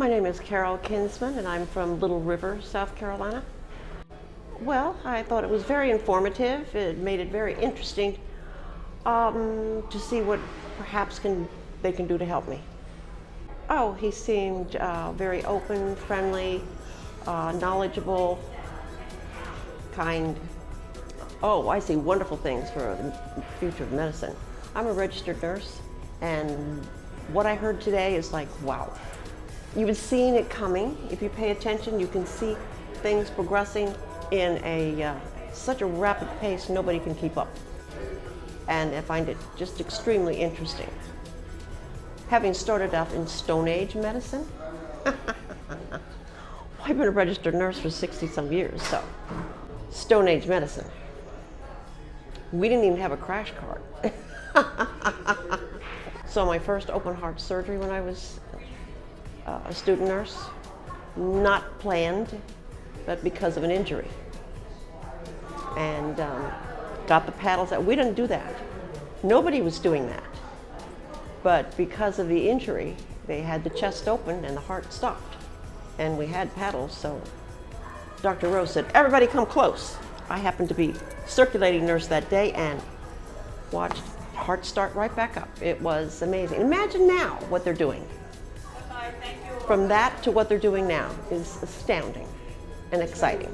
My name is Carol Kinsman, and I'm from Little River, South Carolina. Well, I thought it was very informative. It made it very interesting to see what perhaps they can do to help me. Oh, he seemed very open, friendly, knowledgeable, kind. Oh, I see wonderful things for the future of medicine. I'm a registered nurse, and what I heard today is like, wow. You've seen it coming. If you pay attention, you can see things progressing in such a rapid pace, nobody can keep up. And I find it just extremely interesting. Having started out in Stone Age medicine, I've been a registered nurse for 60-some years, so Stone Age medicine. We didn't even have a crash cart. So my first open heart surgery when I was a student nurse, not planned, but because of an injury. And got the paddles out. We didn't do that. Nobody was doing that. But because of the injury, they had the chest open and the heart stopped. And we had paddles, so Dr. Rose said, everybody come close. I happened to be circulating nurse that day and watched heart start right back up. It was amazing. Imagine now what they're doing. From that to what they're doing now is astounding and exciting.